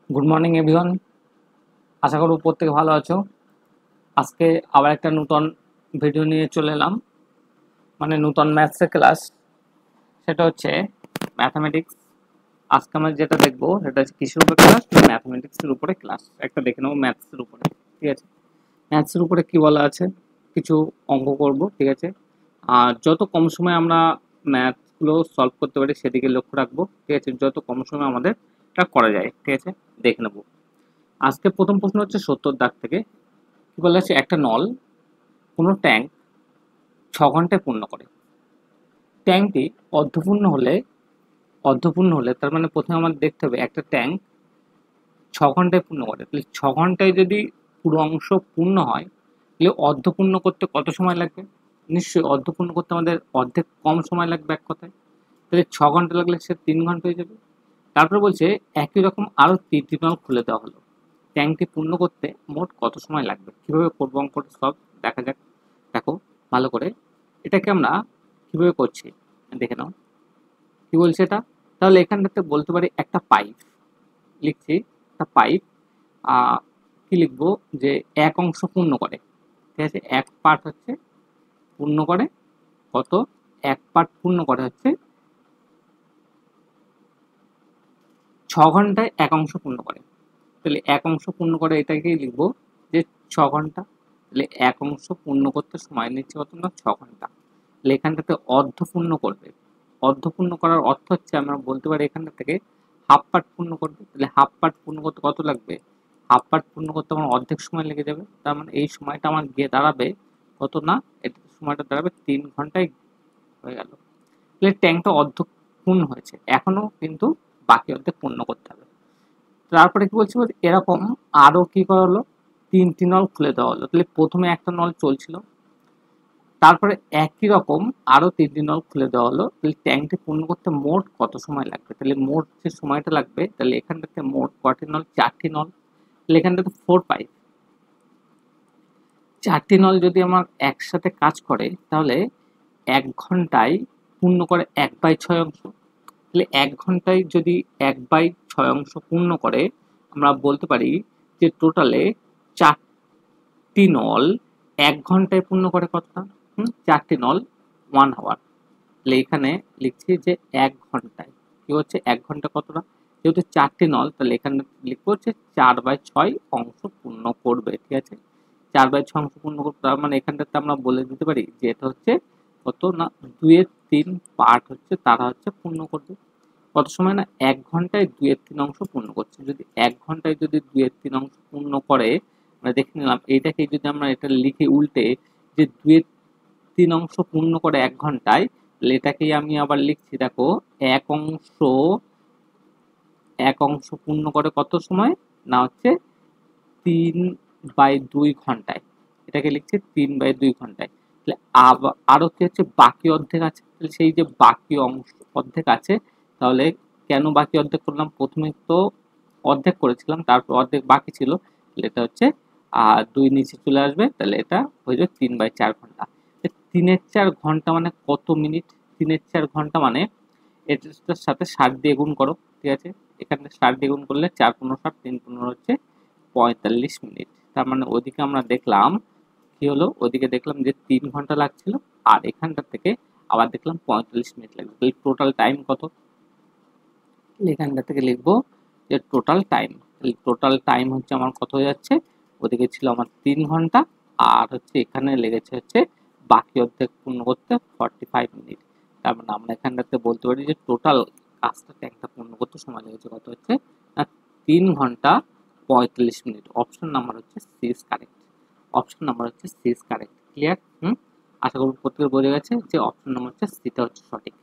Good morning everyone. আশা করব প্রত্যেকে ভালো আছো। আজকে আবার একটা নতুন ভিডিও নিয়ে চলে এলাম, মানে নতুন ম্যাথসের ক্লাস। সেটা হচ্ছে ম্যাথামেটিক্স। আজকে আমরা যেটা দেখবো সেটা হচ্ছে কিসের উপরে ক্লাস, ম্যাথামেটিক্সের উপরে ক্লাস। একটা দেখে নেবো ম্যাথসের উপরে, ঠিক আছে। ম্যাথসের উপরে কি বলা আছে, কিছু অঙ্ক করব, ঠিক আছে। আর যত কম সময় আমরা ম্যাথগুলো সলভ করতে পারি সেদিকে লক্ষ্য রাখবো, ঠিক আছে। যত কম সময় আমাদের এটা করা যায়, ঠিক আছে, দেখে নেবো। আজকে প্রথম প্রশ্ন হচ্ছে 70 দাগ থেকে। কি বলা আছে, একটা নল কোনো ট্যাঙ্ক 6 ঘন্টায় পূর্ণ করে। ট্যাঙ্কটি অর্ধপূর্ণ হলে তার মানে প্রথমে আমাদের দেখতে হবে একটা ট্যাঙ্ক 6 ঘন্টায় পূর্ণ করে, তাহলে 6 ঘন্টায় যদি পুরো অংশ পূর্ণ হয় তাহলে অর্ধপূর্ণ করতে কত সময় লাগবে? নিশ্চয়ই অর্ধপূর্ণ করতে আমাদের অর্ধেক কম সময় লাগবে এক কথায়। তাহলে 6 ঘন্টা লাগলে সে 3 ঘন্টা হয়ে যাবে। তারপর বলছে একই রকম আরো 3টি নল খুলে দেওয়া হলো, ট্যাঙ্কটি পূর্ণ করতে মোট কত সময় লাগবে? কিভাবে করবো অঙ্কটা সব দেখা যাক। দেখো ভালো করে, এটাকে আমরা কিভাবে করছি দেখে নাও। কি বলছে এটা? তাহলে এখানটাতে বলতে পারি একটা পাইপ লিখছি, একটা পাইপ। কি লিখবো, যে এক অংশ পূর্ণ করে, ঠিক আছে। এক পার্ট হচ্ছে পূর্ণ করে কত, এক পার্ট পূর্ণ করে হচ্ছে 6 ঘন্টায় এক অংশ পূর্ণ করে। তাহলে এক অংশ পূর্ণ করে এটাকেই লিখবো যে 6 ঘন্টা। তাহলে এক অংশ পূর্ণ করতে সময় নিচ্ছে কত না, 6 ঘন্টা। তাহলে এখানটাতে অর্ধপূর্ণ করবে। অর্ধপূর্ণ করার অর্থ হচ্ছে আমরা বলতে পারি এখানটা থেকে হাফ পার্ট পূর্ণ করবে। তাহলে হাফ পার্ট পূর্ণ করতে কত লাগবে? হাফ পার্ট পূর্ণ করতে আমার অর্ধেক সময় লেগে যাবে। তার মানে এই সময়টা আমার গিয়ে দাঁড়াবে কত না, এটা সময়টা দাঁড়াবে 3 ঘন্টায় হয়ে গেল। তাহলে ট্যাঙ্কটা অর্ধ পূর্ণ হয়েছে, এখনো কিন্তু বাকি অর্ধেক পূর্ণ করতে হবে। তারপরে কি বলছি বলতে, এরকম আরো কি করা হলো, 3টি নল খুলে দেওয়া হলো। তাহলে প্রথমে একটা নল চলছিল, তারপরে একই রকম আরো 3টি নল খুলে দেওয়া হলো। তাহলে ট্যাঙ্কটি পূর্ণ করতে মোট কত সময় লাগবে? তাহলে মোট যে সময়টা লাগবে, তাহলে এখানটাতে মোট কয়টি নল, 4টি নল। তাহলে এখানটাতে 4 পাইপ, 4টি নল যদি আমার একসাথে কাজ করে তাহলে 1 ঘন্টায় পূর্ণ করে 1/6 অংশ। তাহলে 1 ঘন্টায় যদি 1/6 অংশ পূর্ণ করে, আমরা বলতে পারি যে টোটালে 4টি নল 1 ঘন্টায় পূর্ণ করে কতটা, 4টি নল 1 আওয়ার। তাহলে এখানে লিখছি যে 1 ঘন্টায় কি হচ্ছে, 1 ঘন্টা কতটা, যেহেতু 4টি নল তাহলে এখানে লিখবো হচ্ছে 4/6 অংশ পূর্ণ করবে, ঠিক আছে। 4/6 অংশ পূর্ণ করবে, তার মানে এখানটাতে আমরা বলে দিতে পারি যে এটা হচ্ছে কত না, 2/3 পার্ট হচ্ছে তারা হচ্ছে পূর্ণ করবে। কত সময় না, 1 ঘন্টায় 2/3 অংশ পূর্ণ করছে। যদি 1 ঘন্টায় যদি 2/3 অংশ পূর্ণ করে, আমরা দেখে নিলাম এইটাকে যদি আমরা এটা লিখি উল্টে যে 2/3 অংশ পূর্ণ করে 1 ঘন্টায়, তাহলে এটাকেই আমি আবার লিখছি, দেখো এক অংশ এক অংশ পূর্ণ করে কত সময় না, হচ্ছে 3/2 ঘন্টায়। এটাকে লিখছি 3/2 ঘন্টায়। তাহলে আরো কি হচ্ছে, বাকি অর্ধেক আছে। তাহলে সেই যে বাকি অংশ অর্ধেক আছে, তাহলে কেন বাকি অর্ধেক করলাম, প্রথমে তো অর্ধেক করেছিলাম, তারপর অর্ধেক বাকি ছিল। তাহলে এটা হচ্ছে 2 নিচে চলে আসবে, তাহলে এটা হয়ে যাবে 3/4 ঘন্টা। 3/4 ঘন্টা মানে কত মিনিট? 3/4 ঘন্টা মানে এটার সাথে 60 দিয়ে গুণ করো, ঠিক আছে। এখানে 60 দিয়ে গুণ করলে 4×15 = 3×15 হচ্ছে 45 মিনিট। তার মানে ওদিকে আমরা দেখলাম কি হলো, ওদিকে দেখলাম যে 3 ঘন্টা লাগছিল, আর এখানটা থেকে আবার দেখলাম 45 মিনিট লাগবে। তাহলে টোটাল টাইম কত? এখানটা থেকে লিখবো যে টোটাল টাইম। তাহলে টোটাল টাইম হচ্ছে আমার কত হয়ে যাচ্ছে, ওদিকে ছিল আমার 3 ঘন্টা, আর হচ্ছে এখানে লেগেছে হচ্ছে বাকি অর্ধেক পূর্ণ করতে 45 মিনিট। তার মানে আমরা এখানটাতে বলতে পারি যে টোটাল কাজটা ট্যাঙ্কটা পূর্ণ করতে সময় লেগেছে কত হচ্ছে না, 3 ঘন্টা 45 মিনিট। অপশন নাম্বার হচ্ছে C is correct. Option number হচ্ছে সি ইজ কারেক্ট। ক্লিয়ার? আশা করি প্রত্যেকের বোঝা গেছে যে অপশন নাম্বার হচ্ছে সিটা হচ্ছে সঠিক,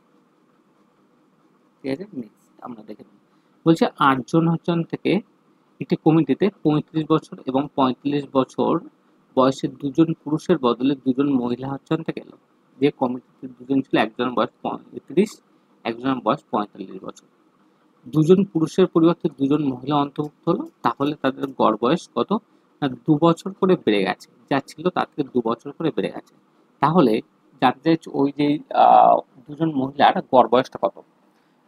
ঠিক আছে। নেক্সট আমরা দেখে নেব। বলছে 8 জন থেকে একটি কমিটিতে 35 বছর এবং 45 বছর বয়সের 2জন পুরুষের বদলে 2জন মহিলা থেকে এলো। যে কমিটিতে 2জন ছিল, একজনের বয়স 35, একজনের বয়স 45 বছর। 2জন পুরুষের পরিবর্তে 2জন মহিলা অন্তর্ভুক্ত হলো, তাহলে তাদের গড় বয়স কত না, 2 বছর করে বেড়ে গেছে। যা ছিল তার থেকে 2 বছর করে বেড়ে গেছে। তাহলে জানতে চাইছে ওই যে 2জন মহিলার গড় বয়সটা কত।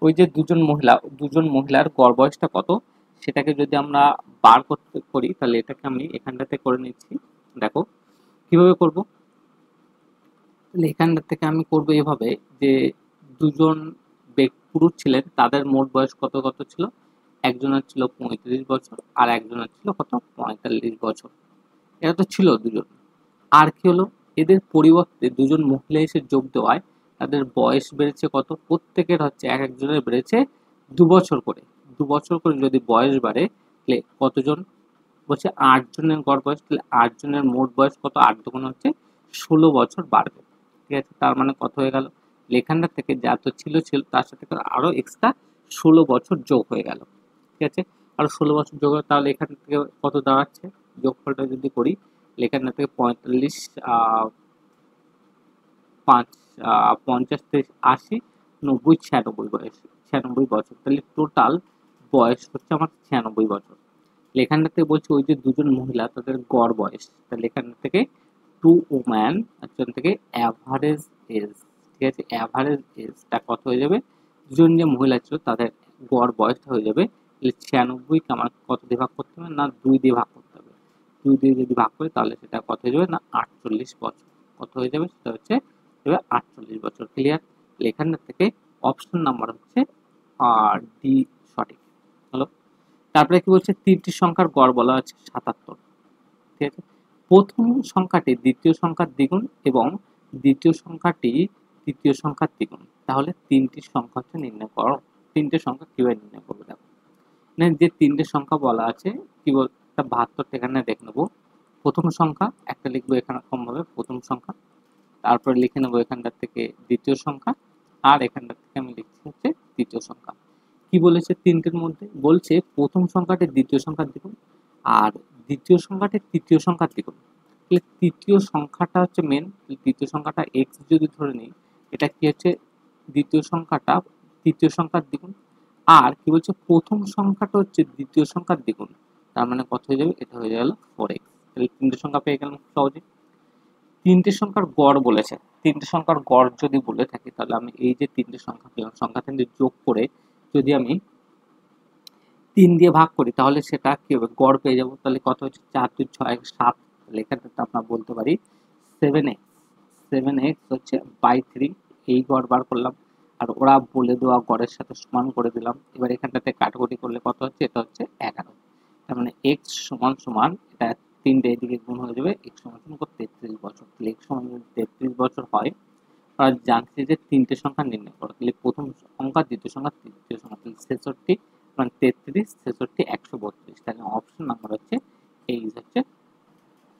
ওই যে দুজন মহিলার গড় বয়সটা কত সেটাকে যদি আমরা বার করতে করি তাহলে এটাকে আমি এখানটাতে করে নিচ্ছি। দেখো কিভাবে করব, তাহলে এখানটা থেকে আমি করব এভাবে যে দুজন পুরুষ ছিলেন, তাদের মোট বয়স কত কত ছিল, একজনের ছিল 35 বছর আর একজনের ছিল কত 45 বছর। এরা তো ছিল দুজন। আর কি হলো, এদের পরিবর্তে দুজন মহিলা এসে যোগ দেওয়ায় তাদের বয়স বেড়েছে কত, প্রত্যেকের হচ্ছে এক একজনের বেড়েছে 2 বছর করে। 2 বছর করে যদি বয়স বাড়ে তাহলে কতজন, বলছে 8 জনের গড় বয়স, তাহলে 8 জনের মোট বয়স কত, 8 দুগুণ হচ্ছে 16 বছর বাড়বে। ঠিক আছে, তার মানে কত হয়ে গেল, লেখানটা থেকে যা তো ছিল ছিল তার সাথে আরো এক্সট্রা 16 বছর যোগ হয়ে গেল। ঠিক আছে, আরো 16 বছর যোগ হয়ে, তাহলে এখান থেকে কত দাঁড়াচ্ছে, যোগফলটা যদি করি লেখানটা থেকে 45 5 50 থেকে 80 90 96 বয়স, 96 বছর, তাহলে টোটাল বয়স হচ্ছে আমার 96 বছর। এখানটা থেকে বলছি ওই যে দুজন মহিলা তাদের গড় বয়স, তাহলে এখান থেকে টু ওম্যান একজন থেকে অ্যাভারেজ এজ। ঠিক আছে, অ্যাভারেজ এজটা কত হয়ে যাবে, দুজন যে মহিলা ছিল তাদের গড় বয়সটা হয়ে যাবে, তাহলে 96কে আমার কত দিয়ে ভাগ করতে হবে না 2 দিয়ে ভাগ করতে হবে। 2 দিয়ে যদি ভাগ করি তাহলে সেটা কত হয়ে যাবে না 48 বছর। কত হয়ে যাবে, সেটা হচ্ছে 48 বছর। ক্লিয়ার, এখানটা থেকে অপশন নাম্বার হচ্ছে ডি সঠিক হলো। তারপরে কি বলছে, তিনটি সংখ্যার গড় বলা আছে 77। ঠিক আছে, প্রথম সংখ্যাটি দ্বিতীয় সংখ্যার দ্বিগুণ এবং দ্বিতীয় সংখ্যাটি তৃতীয় সংখ্যার দ্বিগুণ, তাহলে তিনটি সংখ্যা হচ্ছে নির্ণয় করো। তিনটে সংখ্যা কিভাবে নির্ণয় করবো দেখো, মানে যে তিনটে সংখ্যা বলা আছে কি বল, একটা 72 এখানে দেখে নেবো। প্রথম সংখ্যা একটা লিখবো এখানে কম ভাবে প্রথম সংখ্যা, তারপরে লিখে নেবো এখানটার থেকে দ্বিতীয় সংখ্যা, আর এখানটার থেকে আমি লিখছি হচ্ছে তৃতীয় সংখ্যা। কি বলেছে তিনটের মধ্যে, বলছে প্রথম সংখ্যাটি দ্বিতীয় সংখ্যার দ্বিগুণ আর দ্বিতীয় সংখ্যাটি তৃতীয় সংখ্যার দ্বিগুণ। তাহলে তৃতীয় সংখ্যাটা হচ্ছে মেন, তৃতীয় সংখ্যাটা এক্স যদি ধরে নিই, এটা কি হচ্ছে দ্বিতীয় সংখ্যাটা তৃতীয় সংখ্যার দ্বিগুণ। আর কি বলছে প্রথম সংখ্যাটা হচ্ছে দ্বিতীয় সংখ্যার দ্বিগুণ, তার মানে কত হয়ে যাবে, এটা হয়ে গেল 4x। তাহলে তিনটে সংখ্যা পেয়ে গেলাম সহজে। তিনটে সংখ্যার গড় বলেছে, তিনটে সংখ্যার গড় যদি বলে থাকি তাহলে আমি এই যে তিনটে সংখ্যা পেলাম, সংখ্যা তিনটে যোগ করে যদি আমি 3 দিয়ে ভাগ করি তাহলে সেটা কি হবে, গড় পেয়ে যাবো। তাহলে কত হচ্ছে 4 2 6 7, তাহলে এখানে আমরা বলতে পারি 7x। 7x হচ্ছে বাই 3, এই গড় বার করলাম আর ওরা বলে দেওয়া গড়ের সাথে সমান করে দিলাম। এবার এখানটাতে কাটাকুটি করলে কত হচ্ছে, এটা হচ্ছে 11। তার মানে x সমান সমান এটা 3টে এদিকে গুণ হয়ে যাবে, x সমান সমান 33 বছর। তাহলে x সমান যদি 33 বছর হয়, আর জানছি যে তিনটে সংখ্যা নির্ণয় করো, তাহলে প্রথম সংখ্যা দ্বিতীয় সংখ্যা তৃতীয় সংখ্যা, তাহলে 66 মানে 33 66 132, তাহলে অপশন নাম্বার হচ্ছে এইজ হচ্ছে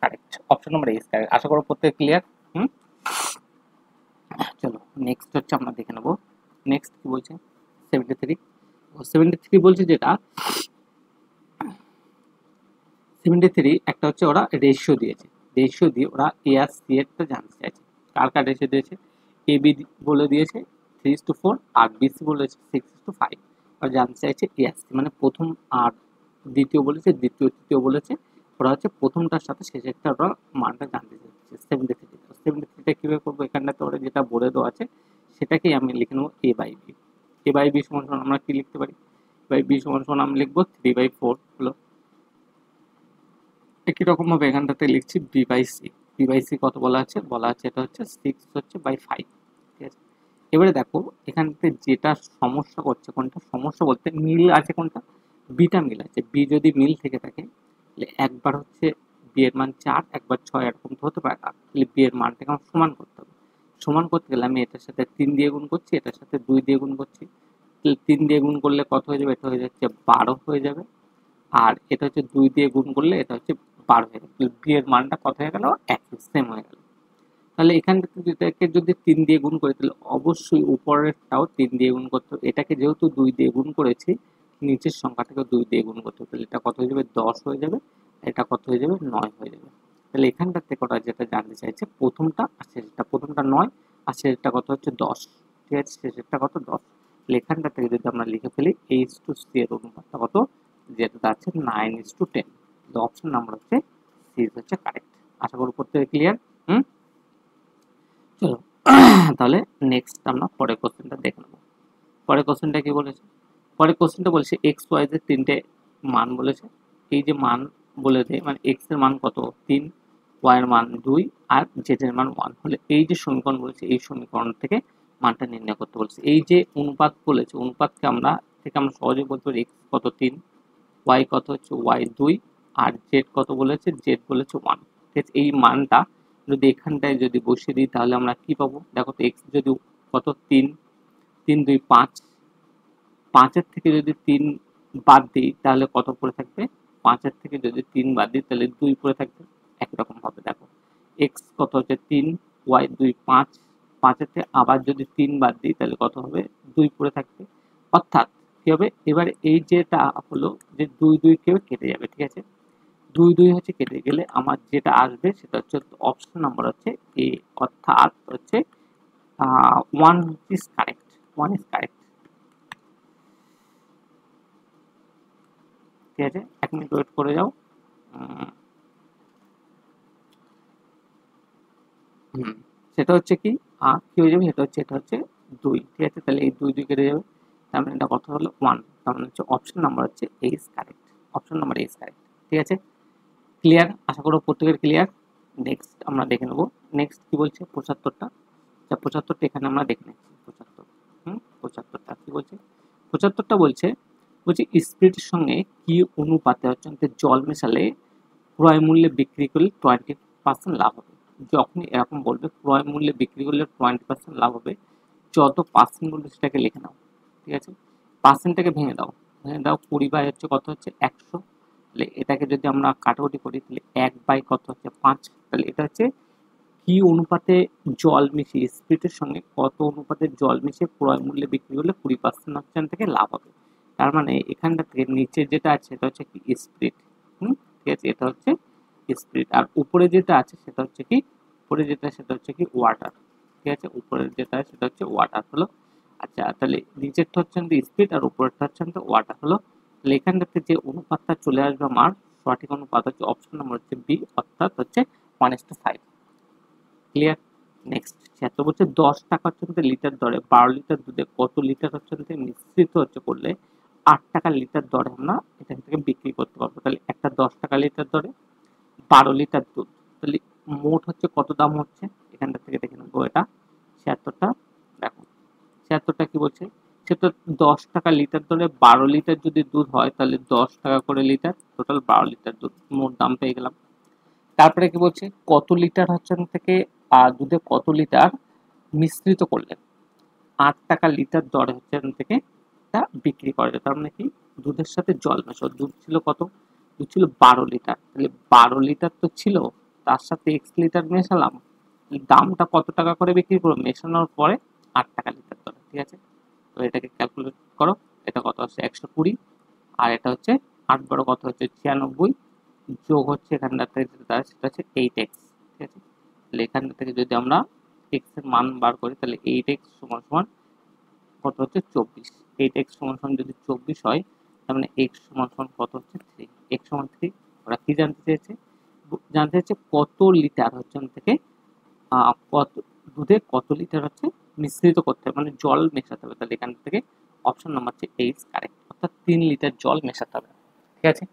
correct. Option number H correct. আশা করো প্রত্যেক ক্লিয়ার। হুম, চলো নেক্সট হচ্ছে আমরা দেখে নেবো। নেক্সট কি বলছে 73। 73 বলছে যেটা 73 একটা হচ্ছে ওরা রেশিও দিয়েছে, রেশিও দিয়ে ওরা এ আর সি এরটা জানতে চাইছে। কার কার রেশিও দিয়েছে, এ বি বলে দিয়েছে 3:4 আর বিসি বলেছে 6:5। আর জানতে চাইছে এ আর সি, মানে প্রথম আর দ্বিতীয় বলেছে, দ্বিতীয় তৃতীয় বলেছে, ওরা হচ্ছে প্রথমটার সাথে শেষেরটা ওরা মানটা জানতে চাইছে 73। 73টা কিভাবে করবো, এখানটাতে ওরা যেটা বলে দেওয়া আছে সেটাকেই আমি লিখে নেবো A by B. A by B সমান সমান আমরা কি লিখতে পারি, বাই বি সমান সমান আমি লিখবো 3/4 হলো। একই রকম ভাবে এখানটাতে লিখছি B by C. B by C কত বলা আছে, বলা আছে এটা হচ্ছে 6 হচ্ছে বাই 5। ঠিক আছে, এবারে দেখো এখানটাতে যেটা সমস্যা করছে, কোনটা সমস্যা বলতে মিল আছে, কোনটা বিটা মিল আছে। বি যদি মিল থেকে থাকে তাহলে একবার হচ্ছে বি এর মান 4 একবার 6 এরকম তো হতে পারে না, তাহলে বি এর মানটাকে আমার সমান করতে হবে। সমান করতে গেলে আমি এটার সাথে 3 দিয়ে গুণ করছি, এটার সাথে 2 দিয়ে গুণ করছি, তাহলে 3 দিয়ে গুণ করলে কত হয়ে যাবে, এটা হয়ে যাচ্ছে 12 হয়ে যাবে। আর এটা হচ্ছে 2 দিয়ে গুণ করলে এটা হচ্ছে 12 হয়ে গেল, বি এর মানটা কত হয়ে গেল, একই সেম হয়ে গেল। তাহলে এখান থেকে এটাকে যদি 3 দিয়ে গুণ করি তাহলে অবশ্যই উপরেরটাও 3 দিয়ে গুণ করতে হবে। এটাকে যেহেতু 2 দিয়ে গুণ করেছি, নিচের সংখ্যাটাকে 2 দিয়ে গুণ করতে হবে, তাহলে এটা কত হয়ে যাবে 10 হয়ে যাবে, এটা কত হয়ে যাবে 9 হয়ে যাবে। তাহলে এখানটার থেকে ওরা যেটা জানতে চাইছে প্রথমটা আর শেষেরটা, প্রথমটা 9 আর শেষেরটা কত হচ্ছে 10। ঠিক আছে, শেষেরটা কত 10। তাহলে এখানটা থেকে যদি আমরা লিখে ফেলি H/C এর অনুপাতটা কত, যেটা দাঁড়াচ্ছে 9:10। তাহলে অপশন নাম্বার হচ্ছে সি হচ্ছে কারেক্ট। আশা করি প্রত্যেকে ক্লিয়ার। হুম, চলো তাহলে নেক্সট আমরা পরের কোশ্চেনটা দেখে নেবো। পরের কোশ্চেনটা কি বলেছে, পরের কোশ্চেনটা বলছে এক্স ওয়াই জেড তিনটে মান বলেছে, এই যে মান বলে দেয় মানে এক্স এর মান কত 3, ওয়াই এর মান 2 আর জেড এর মান 1 হলে এই যে সমীকরণ বলেছে এই সমীকরণ থেকে মানটা নির্ণয় করতে বলছে। এই যে অনুপাত বলেছে অনুপাতকে আমরা সহজে বলতে পারি এক্স কত 3, ওয়াই কত হচ্ছে ওয়াই 2 আর জেড কত বলেছে জেড বলেছে 1। ঠিক আছে, এই মানটা যদি এখানটায় যদি বসিয়ে দিই তাহলে আমরা কি পাবো দেখো তো, এক্স যদি কত 3, 3 2 5, 5 এর থেকে যদি 3 বাদ দিই তাহলে কত পড়ে থাকবে, 5 এর থেকে যদি 3 বাদ দিই তাহলে 2 পড়ে থাকবে। একই রকম ভাবে দেখো এক্স কত হচ্ছে 3, ওয়াই 2 5, 5 এর থেকে আবার যদি 3 বাদ দিই তাহলে কত হবে 2 পড়ে থাকবে। অর্থাৎ কি হবে এবার এই যেটা হলো যে 2 2 কেউ কেটে যাবে। ঠিক আছে, 2 2 হচ্ছে কেটে গেলে আমার যেটা আসবে সেটা হচ্ছে অপশন নাম্বার হচ্ছে এ, অর্থাৎ হচ্ছে 1 ইজ কারেক্ট, 1 ইজ কারেক্ট। ঠিক আছে, 1 মিনিট ওয়েট করে যাও। সেটা হচ্ছে কি কি হয়ে যাবে, এটা হচ্ছে 2। ঠিক আছে, তাহলে এই 2 2 কেটে যাবে, তার মানে এটা কত হলো 1, তার মানে হচ্ছে অপশন নাম্বার হচ্ছে A is correct, option number A is correct. ঠিক আছে, ক্লিয়ার? আশা করব প্রত্যেকের ক্লিয়ার। নেক্সট আমরা দেখে নেব, নেক্সট কি বলছে 75টা। আচ্ছা 75টা এখানে আমরা দেখে নিচ্ছি 75। 75টা কি বলছে, 75টা বলছে স্পিরিটের সঙ্গে কি অনুপাতে হচ্ছে জল মেশালে ক্রয় মূল্যে বিক্রি করলে 20% লাভ হবে। যখনই এরকম বলবে ক্রয় মূল্যে বিক্রি করলে 20% লাভ হবে, যত পার্সেন্ট বলবে সেটাকে লিখে নাও। ঠিক আছে, পার্সেন্টটাকে ভেঙে দাও, 20 বাই হচ্ছে কত হচ্ছে 100, তাহলে এটাকে যদি আমরা কাটাকুটি করি তাহলে 1 বাই কত হচ্ছে 5, তাহলে এটা হচ্ছে কি অনুপাতে জল মিশিয়ে স্পিরিটের সঙ্গে কত অনুপাতে জল মিশিয়ে ক্রয় মূল্যে বিক্রি করলে 20% অপশন থেকে লাভ হবে। তার মানে এখানটা থেকে নিচে যেটা আছে সেটা হচ্ছে কি স্পিরিট। ঠিক আছে, এটা হচ্ছে স্পিরিট আর উপরে যেটা আছে সেটা হচ্ছে কি, উপরে যেটা সেটা হচ্ছে কি ওয়াটার। ঠিক আছে, উপরের যেটা সেটা হচ্ছে ওয়াটার হলো। আচ্ছা তাহলে নিচেরটা হচ্ছে স্পিরিট আর উপরেরটা হচ্ছে ওয়াটার হলো। তাহলে এখানটাতে যে অনুপাতটা চলে আসবে আমার সঠিক অনুপাত হচ্ছে অপশন নাম্বার হচ্ছে বি, অর্থাৎ হচ্ছে 1:5। ক্লিয়ার? নেক্সট 76 বলছে 10 টাকা হচ্ছে লিটার দরে 12 লিটার দুধে কত লিটার হচ্ছে মিশ্রিত হচ্ছে করলে 8 টাকা লিটার দরে আমরা এখান থেকে বিক্রি করতে পারবো। তাহলে একটা 10 টাকা লিটার দরে 12 লিটার দুধ, তাহলে মোট হচ্ছে কত দাম হচ্ছে এখানটা থেকে দেখে নেবো। এটা 76টা দেখো, 76টা কি বলছে, সেটা 10 টাকা লিটার দরে 12 লিটার যদি দুধ হয় তাহলে 10 টাকা করে লিটার, টোটাল 12 লিটার দুধ, মোট দাম পেয়ে গেলাম। তারপরে কি বলছে কত লিটার হচ্ছে থেকে দুধে কত লিটার মিশ্রিত করলেন 8 টাকা লিটার দরে হচ্ছে থেকে তা বিক্রি করা যায়। তার মানে কি দুধের সাথে জল মেশানো, দুধ ছিল কত, দুধ ছিল 12 লিটার, তাহলে 12 লিটার তো ছিল, তার সাথে x লিটার মেশালাম, দামটা কত টাকা করে বিক্রি করবো মেশানোর পরে 8 টাকা লিটার দরে। ঠিক আছে, তো এটাকে ক্যালকুলেট করো, এটা কত হচ্ছে 120 আর এটা হচ্ছে 8 বড় কত হচ্ছে 96 যোগ হচ্ছে এখানটাতে যেটা সেটা হচ্ছে 8x। ঠিক আছে, তাহলে এখান থেকে যদি আমরা x এর মান বার করি তাহলে 8x সমান সমান কত হচ্ছে 24, 8x সমান সমান যদি 24 হয় তার মানে x সমান সমান কত হচ্ছে 3, x সমান 3। ওরা কি জানতে চেয়েছে, জানতে চেয়েছে কত লিটার হচ্ছে থেকে কত দুধে কত লিটার হচ্ছে মিশ্রিত করতে হবে মানে জল মেশাতে হবে। তাহলে এখান থেকে অপশন নাম্বার হচ্ছে A ইজ কারেক্ট, অর্থাৎ 3 লিটার জল মেশাতে হবে। ঠিক আছে,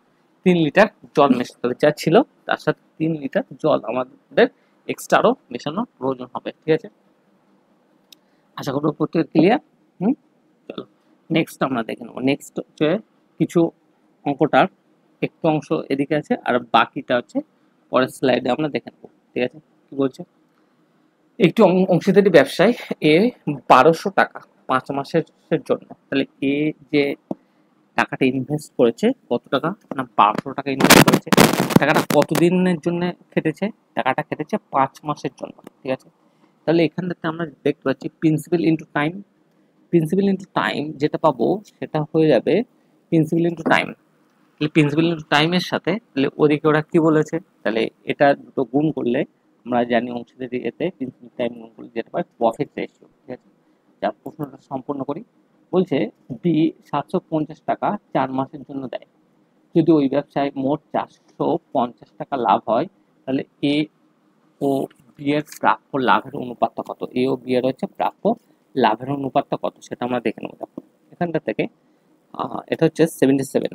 3 লিটার জল মেশাতে হবে, যা ছিল তার সাথে 3 লিটার জল আমাদের এক্সট্রা আরো মেশানোর প্রয়োজন হবে। ঠিক আছে, আশা করবো প্রত্যেকে ক্লিয়ার। চলো নেক্সট আমরা দেখে নেবো। নেক্সট হচ্ছে কিছু অঙ্কটার একটু অংশ এদিকে আছে আর বাকিটা হচ্ছে পরের স্লাইডে আমরা দেখে নেবো। ঠিক আছে, কি বলছে, একটি অংশীদারি ব্যবসায় এ 1200 টাকা 5 মাসের জন্য, তাহলে এ যে টাকাটা ইনভেস্ট করেছে কত টাকা না 1200 টাকা ইনভেস্ট করেছে, টাকাটা কতদিনের জন্য খেটেছে, টাকাটা খেটেছে 5 মাসের জন্য। ঠিক আছে, তাহলে এখানটাতে আমরা দেখতে পাচ্ছি principal into time, principal into time যেটা পাবো সেটা হয়ে যাবে প্রিন্সিপাল ইন্টু টাইম। তাহলে প্রিন্সিপাল ইন্টু টাইমের সাথে তাহলে ওদিকে ওরা কি বলেছে, তাহলে এটা দুটো গুণ করলে আমরা জানি অংশীদারি এতে প্রিন্সিপাল টাইম গুণ করলে যেটা পাই প্রফিট রেশিও। ঠিক আছে, যা প্রশ্নটা সম্পূর্ণ করি, বলছে বি 750 টাকা 4 মাসের জন্য দেয়, যদি ওই ব্যবসায় মোট 450 টাকা লাভ হয় তাহলে এ ও বি এর প্রাপ্য লাভের অনুপাতটা কত, এ ও বি এর হচ্ছে প্রাপ্য লাভের অনুপাতটা কত সেটা আমরা দেখে নেবো। দেখো এখানটা থেকে এটা হচ্ছে 77,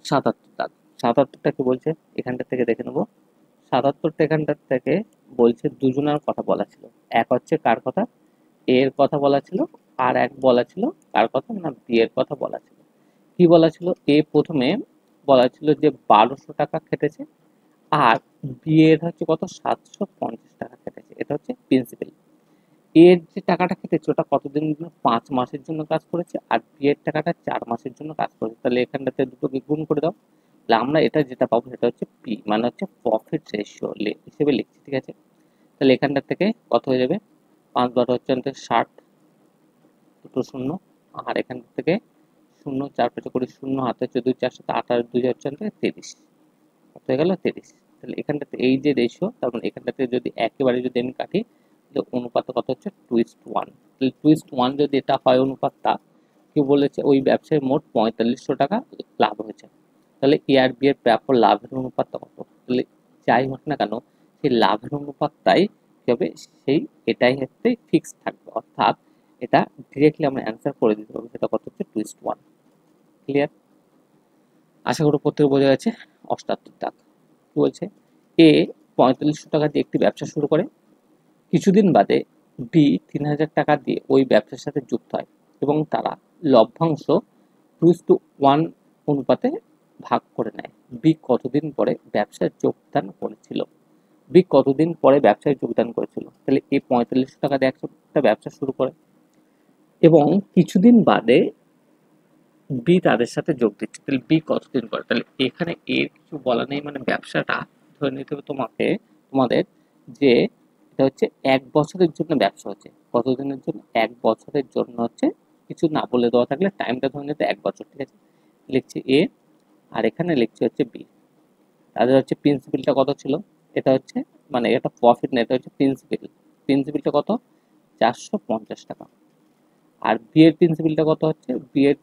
৭৭ দাগ। ৭৭টা কি বলছে এখানটা থেকে দেখে নেবো। ৭৭টা এখানটার থেকে বলছে দুজনের কথা বলা ছিল। এক হচ্ছে কার কথা, এ এর কথা বলা ছিল, আর এক বলা ছিল কার কথা না বি এর কথা বলা ছিল। কি বলা ছিল, এ প্রথমে বলা ছিল যে ১২০০ টাকা খেটেছে, আর বি এর হচ্ছে কত ৭৫০ টাকা খেটেছে। এটা হচ্ছে প্রিন্সিপাল। এর যে টাকাটা কেটেছে ওটা কতদিনের জন্য, 5 মাসের জন্য কাজ করেছে, আর বি এর টাকাটা 4 মাসের জন্য কাজ করেছে। তাহলে এখানটাতে দুটোকে গুণ করে দাও। তাহলে আমরা এটা যেটা পাবো সেটা হচ্ছে পি, মানে হচ্ছে প্রফিট রেশিও হিসেবে লিখছি, ঠিক আছে। তাহলে এখানটা থেকে কত হয়ে যাবে, 5 বার হচ্ছে 60, দুটো শূন্য, আর এখান থেকে শূন্য, 4 5 শূন্য, হাতে হচ্ছে 2 4 7 8 আর 2 হচ্ছে 30, কত হয়ে গেল 30। তাহলে এখানটাতে এই যে রেশিও, তার মানে এখানটাতে যদি একেবারে যদি আমি কাটি, অনুপাত কত হচ্ছে 2:1। তাহলে 2:1 যদি এটা হয় অনুপাতটা, কি বলেছে ওই ব্যবসায় মোট 4500 টাকা লাভ হয়েছে। তাহলে এ আর বি এর প্রাপ্য লাভের অনুপাতটা কত, তাহলে যাই হোক না কেন সেই লাভের অনুপাতটাই কি হবে, সেই এটাই হচ্ছে ফিক্স থাকবে, অর্থাৎ এটা ডিরেক্টলি আমরা অ্যান্সার করে দিতে পারবো। সেটা কত হচ্ছে 2:1। ক্লিয়ার? আশা করি প্রত্যেকে বোঝা গেছে। 78 দাগ কি বলছে, এ 4500 টাকা দিয়ে একটি ব্যবসা শুরু করে। কিছুদিন বাদে বি 3000 টাকা দিয়ে ওই ব্যবসার সাথে যুক্ত হয় এবং তারা লভ্যাংশ 2:1 অনুপাতে ভাগ করে নেয়। বি কতদিন পরে ব্যবসায় যোগদান করেছিল, বি কতদিন পরে ব্যবসায় যোগদান করেছিল। তাহলে এই 4500 টাকা দিয়ে একটা ব্যবসা শুরু করে এবং কিছুদিন বাদে বি তাদের সাথে যোগ দিচ্ছে। তাহলে বি কতদিন পরে, তাহলে এখানে এর কিছু বলা নেই, মানে ব্যবসাটা ধরে নিতে হবে তোমাদের যে এটা হচ্ছে 1 বছরের জন্য ব্যবসা হচ্ছে। কতদিনের জন্য, 1 বছরের জন্য হচ্ছে। কিছু না বলে দেওয়া থাকলে টাইমটা ধরে নিতে 1 বছর, ঠিক আছে। লিখছি এ, আর এখানে লিখছি হচ্ছে বি। তাদের হচ্ছে প্রিন্সিপালটা কত ছিল, এটা হচ্ছে মানে এটা প্রফিট না, এটা হচ্ছে প্রিন্সিপাল। প্রিন্সিপালটা কত, 450 টাকা। আর বি এর প্রিন্সিপালটা কত হচ্ছে, বি এর